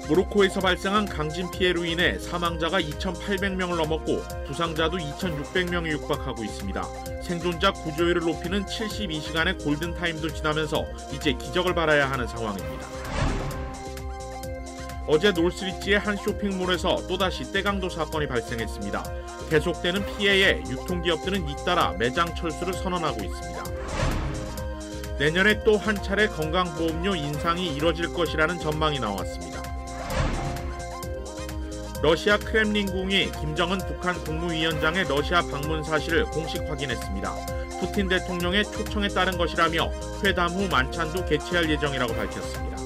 모로코에서 발생한 강진 피해로 인해 사망자가 2,800명을 넘었고 부상자도 2,600명에 육박하고 있습니다. 생존자 구조율을 높이는 72시간의 골든타임도 지나면서 이제 기적을 바라야 하는 상황입니다. 어제 놀스리지의 한 쇼핑몰에서 또다시 떼강도 사건이 발생했습니다. 계속되는 피해에 유통기업들은 잇따라 매장 철수를 선언하고 있습니다. 내년에 또 한 차례 건강보험료 인상이 이뤄질 것이라는 전망이 나왔습니다. 러시아 크렘린궁이 김정은 북한 국무위원장의 러시아 방문 사실을 공식 확인했습니다. 푸틴 대통령의 초청에 따른 것이라며 회담 후 만찬도 개최할 예정이라고 밝혔습니다.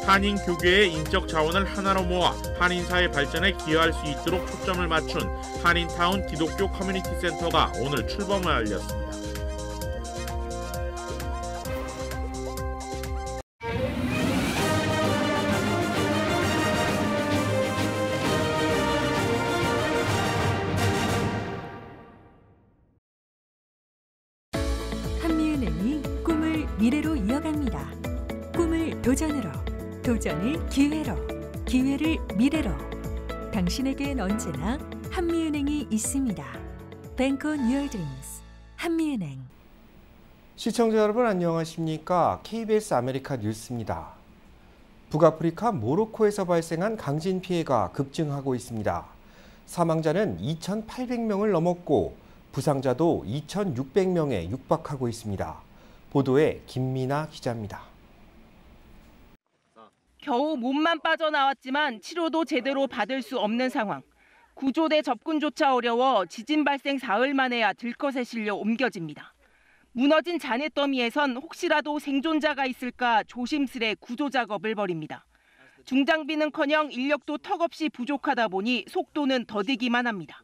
한인 교계의 인적 자원을 하나로 모아 한인사회 발전에 기여할 수 있도록 초점을 맞춘 한인타운 기독교 커뮤니티 센터가 오늘 출범을 알렸습니다. 한미은행이 꿈을 미래로 이어갑니다. 꿈을 도전으로, 도전을 기회로, 기회를 미래로. 당신에겐 언제나 한미은행이 있습니다. Bank on your dreams. 한미은행. 시청자 여러분 안녕하십니까? KBS 아메리카 뉴스입니다. 북아프리카 모로코에서 발생한 강진 피해가 급증하고 있습니다. 사망자는 2,800명을 넘었고 부상자도 2,600명에 육박하고 있습니다. 보도에 김민아 기자입니다. 겨우 몸만 빠져나왔지만 치료도 제대로 받을 수 없는 상황. 구조대 접근조차 어려워 지진 발생 사흘 만에야 들것에 실려 옮겨집니다. 무너진 잔해더미에선 혹시라도 생존자가 있을까 조심스레 구조 작업을 벌입니다. 중장비는커녕 인력도 턱없이 부족하다 보니 속도는 더디기만 합니다.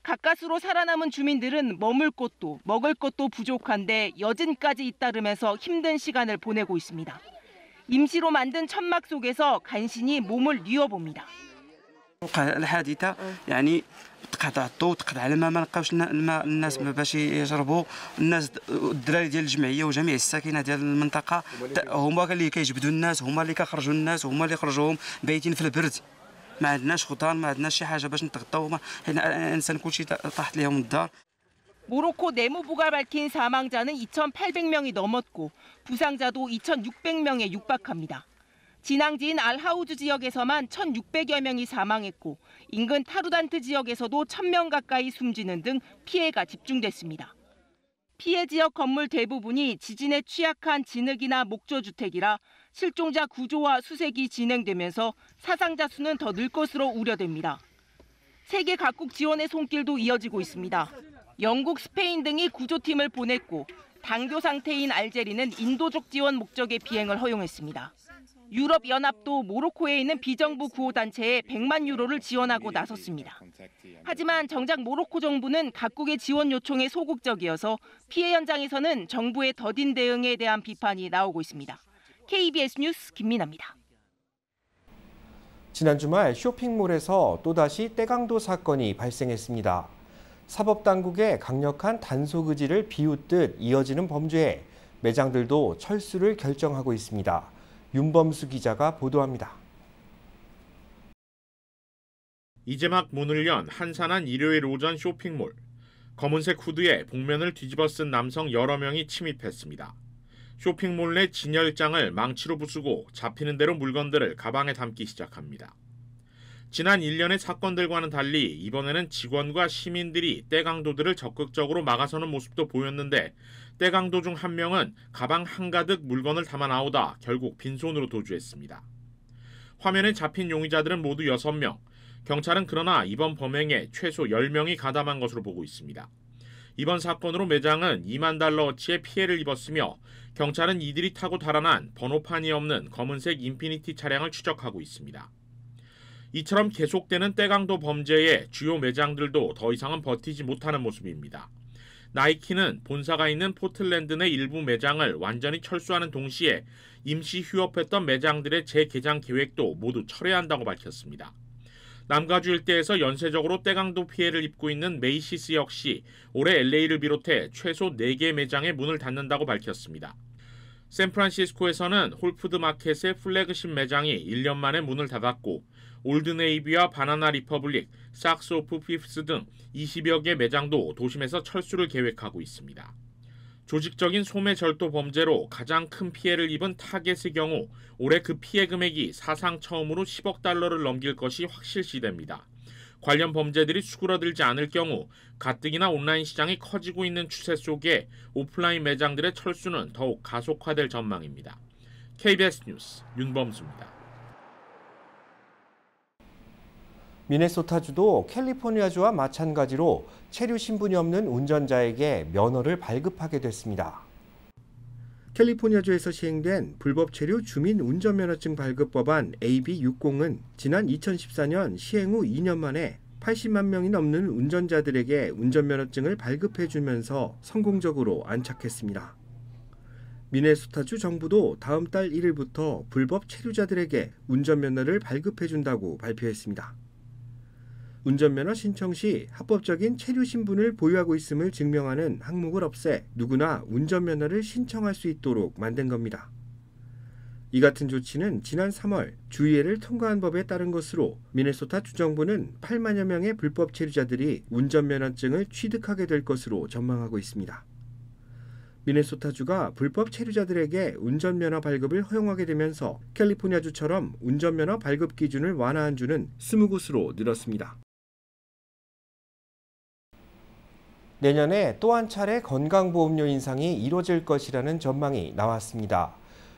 가까스로 살아남은 주민들은 머물 곳도 먹을 것도 부족한데 여진까지 잇따르면서 힘든 시간을 보내고 있습니다. 임시로 만든 천막 속에서 간신히 몸을 뉘어봅니다. الحادثة يعني تقطع الضوء تقطع الماء ما لقاوش الماء الناس باش يشربوا الناس الدراري ديال الجمعية وجميع الساكنة ديال المنطقة هما اللي كيجبدوا الناس هما اللي كيخرجوا الناس هما اللي خرجوهم بايتين في البرد ما عندناش خضار ما عندناش شي حاجة باش نتغطاو الانسان كلشي طاحت ليهم الدار. 모로코 내무부가 밝힌 사망자는 2,800명이 넘었고 부상자도 2,600명에 육박합니다. 진앙지인 알하우즈 지역에서만 1,600여 명이 사망했고 인근 타루단트 지역에서도 1,000명 가까이 숨지는 등 피해가 집중됐습니다. 피해 지역 건물 대부분이 지진에 취약한 진흙이나 목조주택이라 실종자 구조와 수색이 진행되면서 사상자 수는 더 늘 것으로 우려됩니다. 세계 각국 지원의 손길도 이어지고 있습니다. 영국, 스페인 등이 구조팀을 보냈고 당교 상태인 알제리는 인도적 지원 목적의 비행을 허용했습니다. 유럽연합도 모로코에 있는 비정부 구호단체에 100만 유로를 지원하고 나섰습니다. 하지만 정작 모로코 정부는 각국의 지원 요청에 소극적이어서 피해 현장에서는 정부의 더딘 대응에 대한 비판이 나오고 있습니다. KBS 뉴스 김민아입니다. 지난 주말 쇼핑몰에서 또다시 떼강도 사건이 발생했습니다. 사법당국의 강력한 단속 의지를 비웃듯 이어지는 범죄에 매장들도 철수를 결정하고 있습니다. 윤범수 기자가 보도합니다. 이제 막 문을 연 한산한 일요일 오전 쇼핑몰. 검은색 후드에 복면을 뒤집어 쓴 남성 여러 명이 침입했습니다. 쇼핑몰 내 진열장을 망치로 부수고 잡히는 대로 물건들을 가방에 담기 시작합니다. 지난 1년의 사건들과는 달리 이번에는 직원과 시민들이 떼강도들을 적극적으로 막아서는 모습도 보였는데 떼강도 중 한 명은 가방 한가득 물건을 담아 나오다 결국 빈손으로 도주했습니다. 화면에 잡힌 용의자들은 모두 6명. 경찰은 그러나 이번 범행에 최소 10명이 가담한 것으로 보고 있습니다. 이번 사건으로 매장은 2만 달러어치의 피해를 입었으며 경찰은 이들이 타고 달아난 번호판이 없는 검은색 인피니티 차량을 추적하고 있습니다. 이처럼 계속되는 떼강도 범죄에 주요 매장들도 더 이상은 버티지 못하는 모습입니다. 나이키는 본사가 있는 포틀랜드 내 일부 매장을 완전히 철수하는 동시에 임시 휴업했던 매장들의 재개장 계획도 모두 철회한다고 밝혔습니다. 남가주 일대에서 연쇄적으로 떼강도 피해를 입고 있는 메이시스 역시 올해 LA를 비롯해 최소 4개 매장의 문을 닫는다고 밝혔습니다. 샌프란시스코에서는 홀푸드 마켓의 플래그십 매장이 1년 만에 문을 닫았고 올드네이비와 바나나 리퍼블릭, 삭스 오프 피프스 등 20여 개 매장도 도심에서 철수를 계획하고 있습니다. 조직적인 소매절도 범죄로 가장 큰 피해를 입은 타겟의 경우 올해 그 피해 금액이 사상 처음으로 10억 달러를 넘길 것이 확실시됩니다. 관련 범죄들이 수그러들지 않을 경우 가뜩이나 온라인 시장이 커지고 있는 추세 속에 오프라인 매장들의 철수는 더욱 가속화될 전망입니다. KBS 뉴스 윤범수입니다. 미네소타주도 캘리포니아주와 마찬가지로 체류 신분이 없는 운전자에게 면허를 발급하게 됐습니다. 캘리포니아주에서 시행된 불법 체류 주민 운전면허증 발급 법안 AB60은 지난 2014년 시행 후 2년 만에 80만 명이 넘는 운전자들에게 운전면허증을 발급해주면서 성공적으로 안착했습니다. 미네소타주 정부도 다음 달 1일부터 불법 체류자들에게 운전면허를 발급해준다고 발표했습니다. 운전면허 신청 시 합법적인 체류 신분을 보유하고 있음을 증명하는 항목을 없애 누구나 운전면허를 신청할 수 있도록 만든 겁니다. 이 같은 조치는 지난 3월 주의회를 통과한 법에 따른 것으로 미네소타 주정부는 8만여 명의 불법 체류자들이 운전면허증을 취득하게 될 것으로 전망하고 있습니다. 미네소타주가 불법 체류자들에게 운전면허 발급을 허용하게 되면서 캘리포니아주처럼 운전면허 발급 기준을 완화한 주는 20곳으로 늘었습니다. 내년에 또 한 차례 건강보험료 인상이 이뤄질 것이라는 전망이 나왔습니다.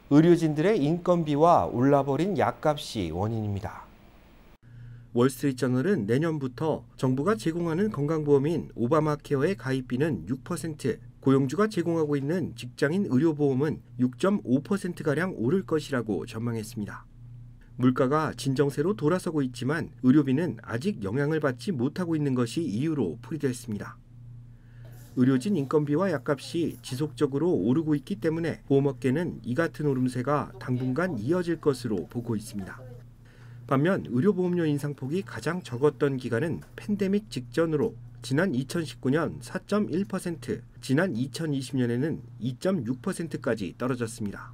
의료진들의 인건비와 올라버린 약값이 원인입니다. 월스트리트저널은 내년부터 정부가 제공하는 건강보험인 오바마케어의 가입비는 6%, 고용주가 제공하고 있는 직장인 의료보험은 6.5%가량 오를 것이라고 전망했습니다. 물가가 진정세로 돌아서고 있지만 의료비는 아직 영향을 받지 못하고 있는 것이 이유로 풀이됐습니다. 의료진 인건비와 약값이 지속적으로 오르고 있기 때문에 보험업계는 이 같은 오름세가 당분간 이어질 것으로 보고 있습니다. 반면 의료보험료 인상폭이 가장 적었던 기간은 팬데믹 직전으로 지난 2019년 4.1%, 지난 2020년에는 2.6%까지 떨어졌습니다.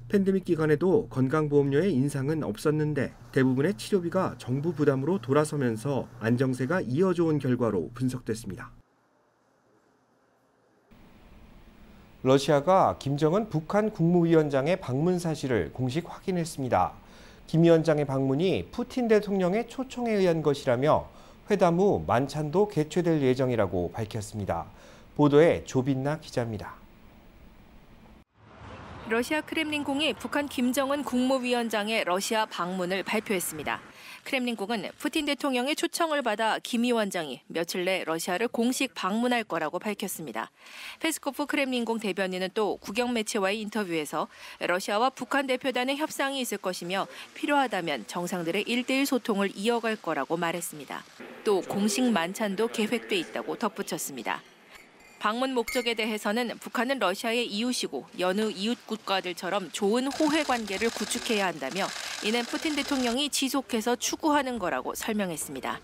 팬데믹 기간에도 건강보험료의 인상은 없었는데 대부분의 치료비가 정부 부담으로 돌아서면서 안정세가 이어져 온 결과로 분석됐습니다. 러시아가 김정은 북한 국무위원장의 방문 사실을 공식 확인했습니다. 김 위원장의 방문이 푸틴 대통령의 초청에 의한 것이라며 회담 후 만찬도 개최될 예정이라고 밝혔습니다. 보도에 조빈나 기자입니다. 러시아 크렘린궁이 북한 김정은 국무위원장의 러시아 방문을 발표했습니다. 크렘린궁은 푸틴 대통령의 초청을 받아 김 위원장이 며칠 내 러시아를 공식 방문할 거라고 밝혔습니다. 페스코프 크렘린궁 대변인은 또 국영 매체와의 인터뷰에서 러시아와 북한 대표단의 협상이 있을 것이며 필요하다면 정상들의 1대1 소통을 이어갈 거라고 말했습니다. 또 공식 만찬도 계획돼 있다고 덧붙였습니다. 방문 목적에 대해서는 북한은 러시아의 이웃이고 여느 이웃 국가들처럼 좋은 호혜 관계를 구축해야 한다며 이는 푸틴 대통령이 지속해서 추구하는 거라고 설명했습니다.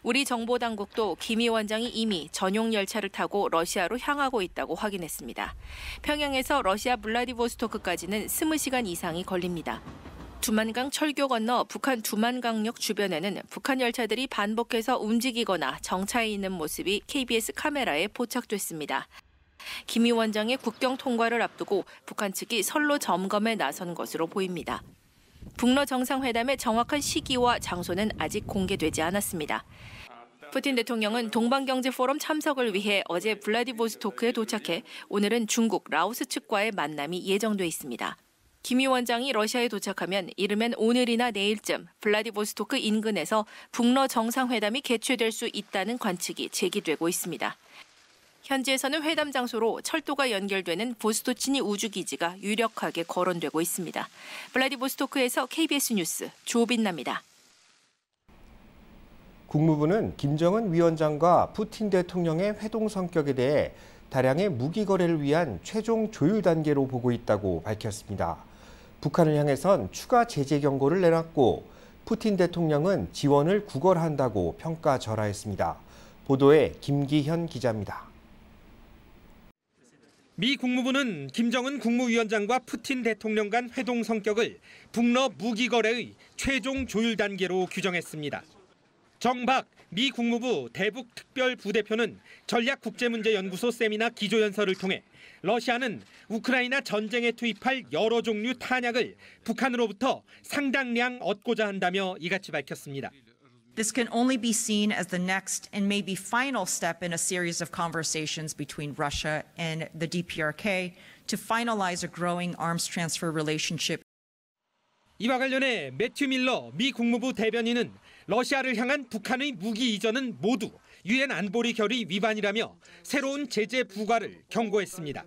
우리 정보당국도 김 위원장이 이미 전용 열차를 타고 러시아로 향하고 있다고 확인했습니다. 평양에서 러시아 블라디보스토크까지는 20시간 이상이 걸립니다. 두만강 철교 건너 북한 두만강역 주변에는 북한 열차들이 반복해서 움직이거나 정차해 있는 모습이 KBS 카메라에 포착됐습니다. 김 위원장의 국경 통과를 앞두고 북한 측이 선로 점검에 나선 것으로 보입니다. 북러 정상회담의 정확한 시기와 장소는 아직 공개되지 않았습니다. 푸틴 대통령은 동방경제포럼 참석을 위해 어제 블라디보스토크에 도착해 오늘은 중국, 라오스 측과의 만남이 예정돼 있습니다. 김 위원장이 러시아에 도착하면 이르면 오늘이나 내일쯤 블라디보스토크 인근에서 북러 정상회담이 개최될 수 있다는 관측이 제기되고 있습니다. 현지에서는 회담 장소로 철도가 연결되는 보스토치니 우주기지가 유력하게 거론되고 있습니다. 블라디보스토크에서 KBS 뉴스 조빈나입니다. 국무부는 김정은 위원장과 푸틴 대통령의 회동 성격에 대해 다량의 무기 거래를 위한 최종 조율 단계로 보고 있다고 밝혔습니다. 북한을 향해선 추가 제재 경고를 내놨고 푸틴 대통령은 지원을 구걸한다고 평가절하했습니다. 보도에 김기현 기자입니다. 미 국무부는 김정은 국무위원장과 푸틴 대통령 간 회동 성격을 북러 무기 거래의 최종 조율 단계로 규정했습니다. 정박 미 국무부 대북 특별 부대표는 전략국제문제연구소 세미나 기조연설을 통해 러시아는 우크라이나 전쟁에 투입할 여러 종류 탄약을 북한으로부터 상당량 얻고자 한다며 이같이 밝혔습니다. This can only be seen as the next and maybe final step in a series of conversations between Russia and the DPRK to finalize a growing arms transfer relationship. 이와 관련해 매튜 밀러 미 국무부 대변인은 러시아를 향한 북한의 무기 이전은 모두 유엔 안보리 결의 위반이라며 새로운 제재 부과를 경고했습니다.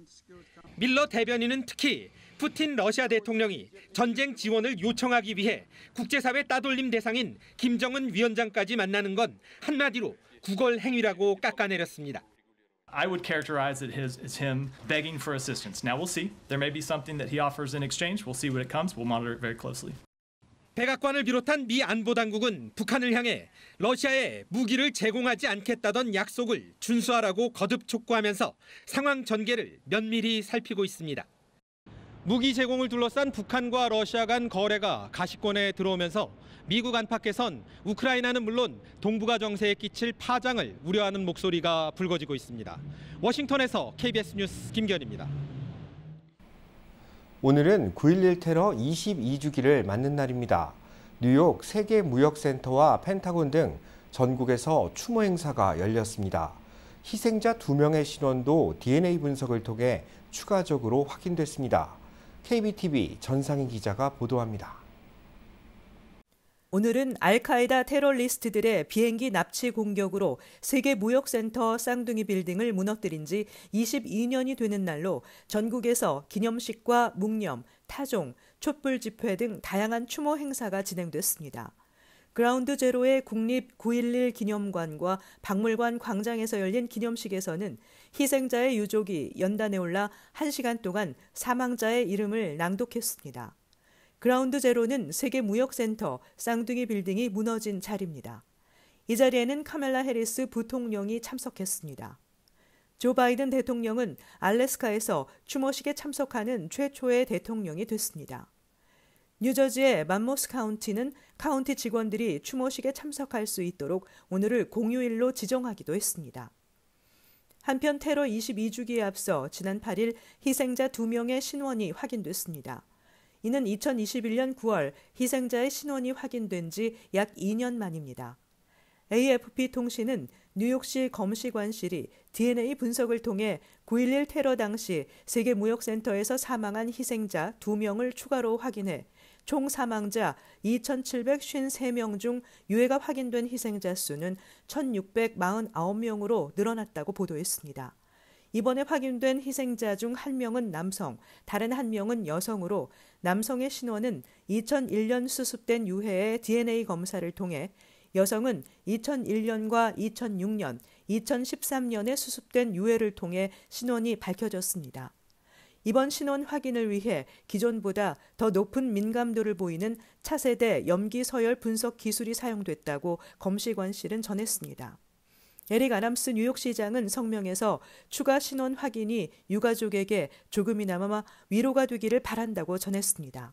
밀러 대변인은 특히 푸틴 러시아 대통령이 전쟁 지원을 요청하기 위해 국제사회 따돌림 대상인 김정은 위원장까지 만나는 건 한마디로 구걸 행위라고 깎아내렸습니다. I would characterize it as him begging for assistance. Now we'll see. There may be something that he offers in exchange. We'll see when it comes. We'll monitor it very closely. 백악관을 비롯한 미 안보당국은 북한을 향해 러시아에 무기를 제공하지 않겠다던 약속을 준수하라고 거듭 촉구하면서 상황 전개를 면밀히 살피고 있습니다. 무기 제공을 둘러싼 북한과 러시아 간 거래가 가시권에 들어오면서 미국 안팎에선 우크라이나는 물론 동북아 정세에 끼칠 파장을 우려하는 목소리가 불거지고 있습니다. 워싱턴에서 KBS 뉴스 김견입니다. 오늘은 9.11 테러 22주기를 맞는 날입니다. 뉴욕 세계무역센터와 펜타곤 등 전국에서 추모 행사가 열렸습니다. 희생자 2명의 신원도 DNA 분석을 통해 추가적으로 확인됐습니다. KBTV 전상희 기자가 보도합니다. 오늘은 알카에다 테러리스트들의 비행기 납치 공격으로 세계무역센터 쌍둥이 빌딩을 무너뜨린 지 22년이 되는 날로 전국에서 기념식과 묵념, 타종, 촛불 집회 등 다양한 추모 행사가 진행됐습니다. 그라운드 제로의 국립 9.11 기념관과 박물관 광장에서 열린 기념식에서는 희생자의 유족이 연단에 올라 1시간 동안 사망자의 이름을 낭독했습니다. 그라운드 제로는 세계무역센터 쌍둥이 빌딩이 무너진 자리입니다. 이 자리에는 카멜라 해리스 부통령이 참석했습니다. 조 바이든 대통령은 알래스카에서 추모식에 참석하는 최초의 대통령이 됐습니다. 뉴저지의 맘모스 카운티는 카운티 직원들이 추모식에 참석할 수 있도록 오늘을 공휴일로 지정하기도 했습니다. 한편 테러 22주기에 앞서 지난 8일 희생자 2명의 신원이 확인됐습니다. 이는 2021년 9월 희생자의 신원이 확인된 지 약 2년 만입니다. AFP 통신은 뉴욕시 검시관실이 DNA 분석을 통해 9.11 테러 당시 세계무역센터에서 사망한 희생자 2명을 추가로 확인해 총 사망자 2,753명 중 유해가 확인된 희생자 수는 1,649명으로 늘어났다고 보도했습니다. 이번에 확인된 희생자 중 1명은 남성, 다른 1명은 여성으로 남성의 신원은 2001년 수습된 유해의 DNA 검사를 통해 여성은 2001년과 2006년, 2013년에 수습된 유해를 통해 신원이 밝혀졌습니다. 이번 신원 확인을 위해 기존보다 더 높은 민감도를 보이는 차세대 염기 서열 분석 기술이 사용됐다고 검시관실은 전했습니다. 에릭 아담스 뉴욕시장은 성명에서 추가 신원 확인이 유가족에게 조금이나마 위로가 되기를 바란다고 전했습니다.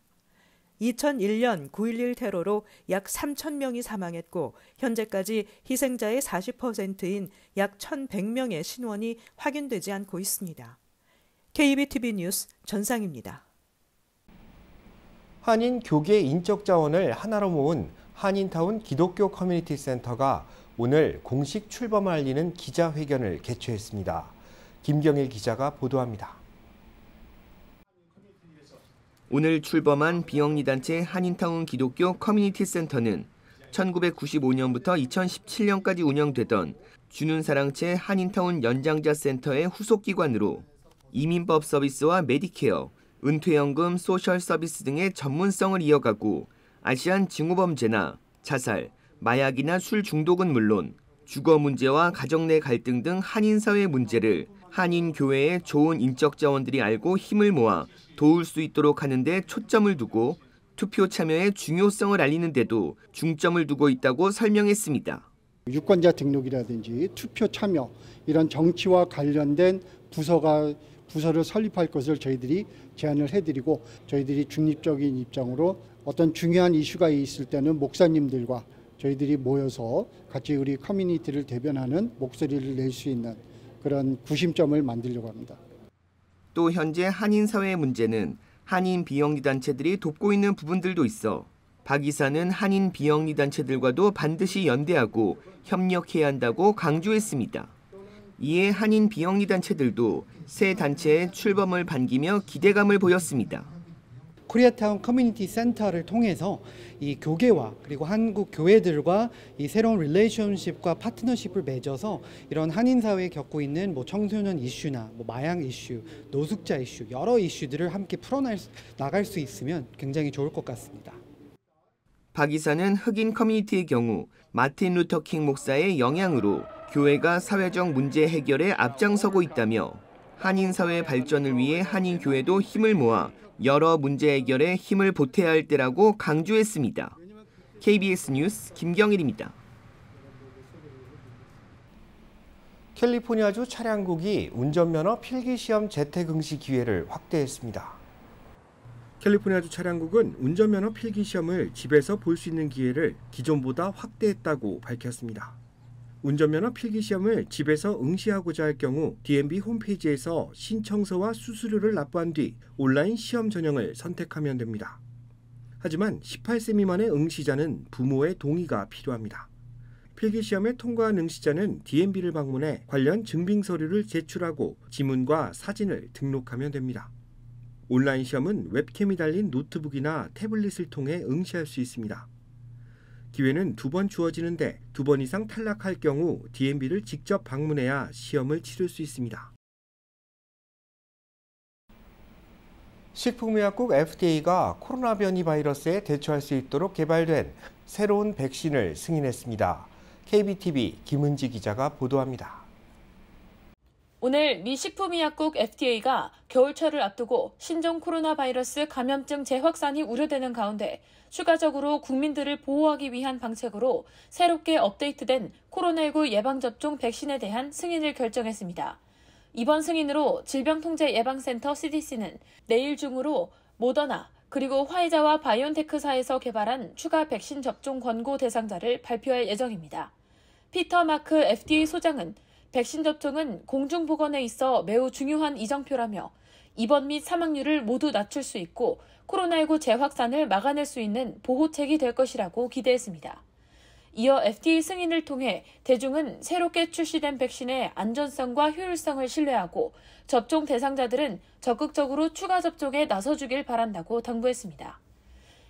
2001년 9.11 테러로 약 3,000명이 사망했고 현재까지 희생자의 40%인 약 1,100명의 신원이 확인되지 않고 있습니다. KBTV 뉴스 전상입니다. 한인 교계 인적 자원을 하나로 모은 한인타운 기독교 커뮤니티 센터가 오늘 공식 출범을 알리는 기자회견을 개최했습니다. 김경일 기자가 보도합니다. 오늘 출범한 비영리 단체 한인타운 기독교 커뮤니티 센터는 1995년부터 2017년까지 운영되던 주눈사랑채 한인타운 연장자 센터의 후속기관으로 이민법 서비스와 메디케어, 은퇴연금, 소셜 서비스 등의 전문성을 이어가고 아시안 징후범죄나 자살, 마약이나 술 중독은 물론 주거 문제와 가정 내 갈등 등 한인 사회 문제를 한인 교회의 좋은 인적 자원들이 알고 힘을 모아 도울 수 있도록 하는 데 초점을 두고 투표 참여의 중요성을 알리는 데도 중점을 두고 있다고 설명했습니다. 유권자 등록이라든지 투표 참여 이런 정치와 관련된 부서를 설립할 것을 저희들이 제안을 해드리고 저희들이 중립적인 입장으로 어떤 중요한 이슈가 있을 때는 목사님들과 저희들이 모여서 같이 우리 커뮤니티를 대변하는 목소리를 낼 수 있는 그런 구심점을 만들려고 합니다. 또 현재 한인 사회의 문제는 한인 비영리 단체들이 돕고 있는 부분들도 있어 박 이사는 한인 비영리 단체들과도 반드시 연대하고 협력해야 한다고 강조했습니다. 이에 한인 비영리 단체들도 새 단체의 출범을 반기며 기대감을 보였습니다. 코리아타운 커뮤니티 센터를 통해서 이 교계와 그리고 한국 교회들과 이 새로운 릴레이션십과 파트너십을 맺어서 이런 한인 사회에 겪고 있는 청소년 이슈나 마약 이슈, 노숙자 이슈 여러 이슈들을 함께 풀어나갈 수 있으면 굉장히 좋을 것 같습니다. 박 이사는 흑인 커뮤니티의 경우 마틴 루터 킹 목사의 영향으로 교회가 사회적 문제 해결에 앞장서고 있다며 한인 사회 발전을 위해 한인 교회도 힘을 모아 여러 문제 해결에 힘을 보태야 할 때라고 강조했습니다. KBS 뉴스 김경일입니다. 캘리포니아주 차량국이 운전면허 필기시험 재택응시 기회를 확대했습니다. 캘리포니아주 차량국은 운전면허 필기시험을 집에서 볼 수 있는 기회를 기존보다 확대했다고 밝혔습니다. 운전면허 필기시험을 집에서 응시하고자 할 경우 DMV 홈페이지에서 신청서와 수수료를 납부한 뒤 온라인 시험 전형을 선택하면 됩니다. 하지만 18세 미만의 응시자는 부모의 동의가 필요합니다. 필기시험에 통과한 응시자는 DMV를 방문해 관련 증빙 서류를 제출하고 지문과 사진을 등록하면 됩니다. 온라인 시험은 웹캠이 달린 노트북이나 태블릿을 통해 응시할 수 있습니다. 기회는 2번 주어지는데 2번 이상 탈락할 경우 DMV를 직접 방문해야 시험을 치를 수 있습니다. 식품의약국 FDA가 코로나 변이 바이러스에 대처할 수 있도록 개발된 새로운 백신을 승인했습니다. KBTV 김은지 기자가 보도합니다. 오늘 미 식품의약국 FDA가 겨울철을 앞두고 신종 코로나 바이러스 감염증 재확산이 우려되는 가운데 추가적으로 국민들을 보호하기 위한 방책으로 새롭게 업데이트된 코로나19 예방접종 백신에 대한 승인을 결정했습니다. 이번 승인으로 질병통제예방센터 CDC는 내일 중으로 모더나 그리고 화이자와 바이온테크사에서 개발한 추가 백신 접종 권고 대상자를 발표할 예정입니다. 피터 마크 FDA 소장은 백신 접종은 공중보건에 있어 매우 중요한 이정표라며 입원 및 사망률을 모두 낮출 수 있고 코로나19 재확산을 막아낼 수 있는 보호책이 될 것이라고 기대했습니다. 이어 FDA 승인을 통해 대중은 새롭게 출시된 백신의 안전성과 효율성을 신뢰하고 접종 대상자들은 적극적으로 추가 접종에 나서주길 바란다고 당부했습니다.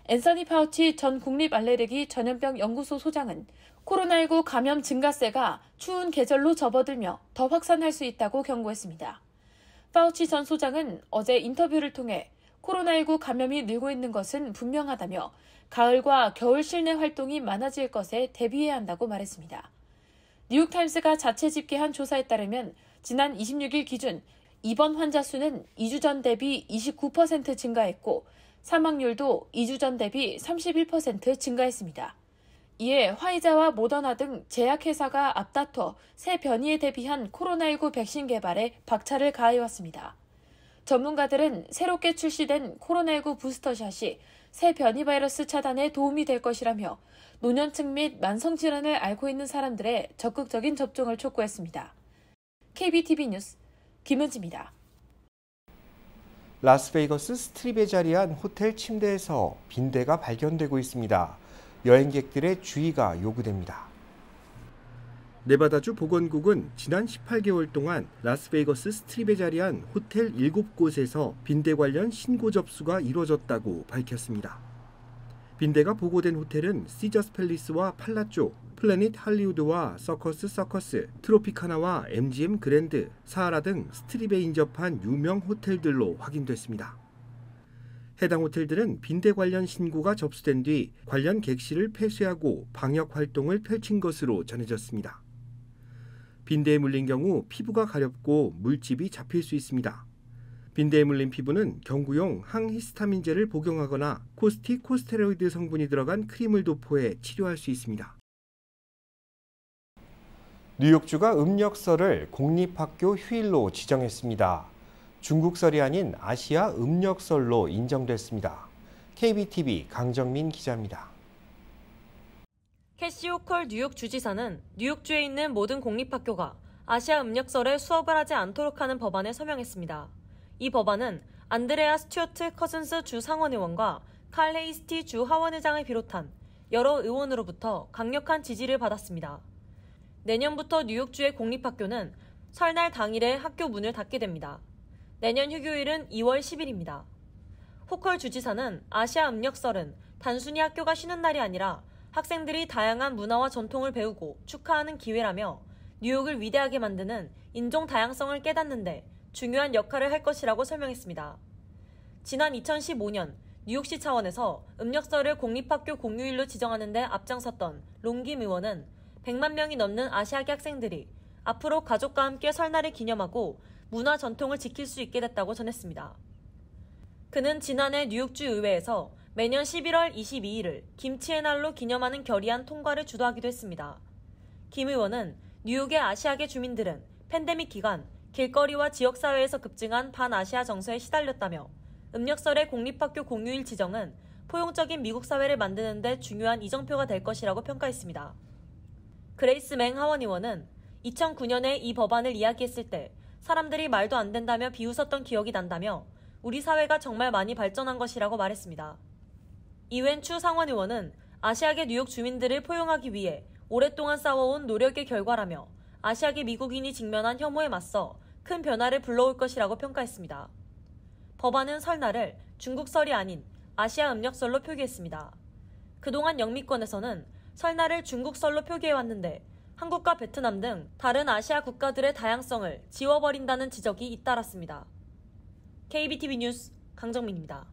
앤서니 파우치 전 국립알레르기 전염병 연구소 소장은 코로나19 감염 증가세가 추운 계절로 접어들며 더 확산할 수 있다고 경고했습니다. 파우치 전 소장은 어제 인터뷰를 통해 코로나19 감염이 늘고 있는 것은 분명하다며 가을과 겨울 실내 활동이 많아질 것에 대비해야 한다고 말했습니다. 뉴욕타임스가 자체 집계한 조사에 따르면 지난 26일 기준 입원 환자 수는 2주 전 대비 29% 증가했고 사망률도 2주 전 대비 31% 증가했습니다. 이에 화이자와 모더나 등 제약회사가 앞다퉈 새 변이에 대비한 코로나19 백신 개발에 박차를 가해왔습니다. 전문가들은 새롭게 출시된 코로나19 부스터샷이 새 변이 바이러스 차단에 도움이 될 것이라며 노년층 및 만성질환을 앓고 있는 사람들의 적극적인 접종을 촉구했습니다. KBTV 뉴스 김은지입니다. 라스베이거스 스트립에 자리한 호텔 침대에서 빈대가 발견되고 있습니다. 여행객들의 주의가 요구됩니다. 네바다주 보건국은 지난 18개월 동안 라스베이거스 스트립에 자리한 호텔 7곳에서 빈대 관련 신고 접수가 이루어졌다고 밝혔습니다. 빈대가 보고된 호텔은 시저스 팰리스와 팔라쪼, 플래닛 할리우드와 서커스, 트로피카나와 MGM 그랜드, 사하라 등 스트립에 인접한 유명 호텔들로 확인됐습니다. 해당 호텔들은 빈대 관련 신고가 접수된 뒤 관련 객실을 폐쇄하고 방역 활동을 펼친 것으로 전해졌습니다. 빈대에 물린 경우 피부가 가렵고 물집이 잡힐 수 있습니다. 빈대에 물린 피부는 경구용 항히스타민제를 복용하거나 코스티코스테로이드 성분이 들어간 크림을 도포해 치료할 수 있습니다. 뉴욕주가 음력설을 공립학교 휴일로 지정했습니다. 중국설이 아닌 아시아 음력설로 인정됐습니다. KBTV 강정민 기자입니다. 캐시 호컬 뉴욕 주지사는 뉴욕주에 있는 모든 공립학교가 아시아 음력설에 수업을 하지 않도록 하는 법안에 서명했습니다. 이 법안은 안드레아 스튜어트 커슨스 주 상원의원과 칼 헤이스티 주 하원의장을 비롯한 여러 의원으로부터 강력한 지지를 받았습니다. 내년부터 뉴욕주의 공립학교는 설날 당일에 학교 문을 닫게 됩니다. 내년 휴교일은 2월 10일입니다. 호컬 주지사는 아시아 음력설은 단순히 학교가 쉬는 날이 아니라 학생들이 다양한 문화와 전통을 배우고 축하하는 기회라며 뉴욕을 위대하게 만드는 인종 다양성을 깨닫는 데 중요한 역할을 할 것이라고 설명했습니다. 지난 2015년 뉴욕시 차원에서 음력설을 공립학교 공휴일로 지정하는 데 앞장섰던 롱김 의원은 100만 명이 넘는 아시아계 학생들이 앞으로 가족과 함께 설날을 기념하고 문화 전통을 지킬 수 있게 됐다고 전했습니다. 그는 지난해 뉴욕주 의회에서 매년 11월 22일을 김치의 날로 기념하는 결의안 통과를 주도하기도 했습니다. 김 의원은 뉴욕의 아시아계 주민들은 팬데믹 기간 길거리와 지역사회에서 급증한 반아시아 정서에 시달렸다며 음력설의 공립학교 공휴일 지정은 포용적인 미국 사회를 만드는 데 중요한 이정표가 될 것이라고 평가했습니다. 그레이스 맹 하원 의원은 2009년에 이 법안을 이야기했을 때 사람들이 말도 안 된다며 비웃었던 기억이 난다며 우리 사회가 정말 많이 발전한 것이라고 말했습니다. 이웬 추 상원 의원은 아시아계 뉴욕 주민들을 포용하기 위해 오랫동안 싸워온 노력의 결과라며 아시아계 미국인이 직면한 혐오에 맞서 큰 변화를 불러올 것이라고 평가했습니다. 법안은 설날을 중국설이 아닌 아시아 음력설로 표기했습니다. 그동안 영미권에서는 설날을 중국설로 표기해왔는데 한국과 베트남 등 다른 아시아 국가들의 다양성을 지워버린다는 지적이 잇따랐습니다. KBTV 뉴스 강정민입니다.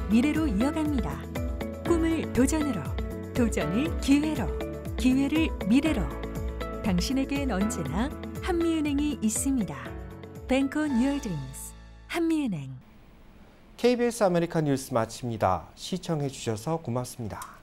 미래로 이어갑니다. 꿈을 도전으로, 도전을 기회로, 기회를 미래로. 당신에겐 언제나 한미은행이 있습니다. Bank on your dreams. 한미은행. KBS 아메리칸 뉴스 마칩니다. 시청해 주셔서 고맙습니다.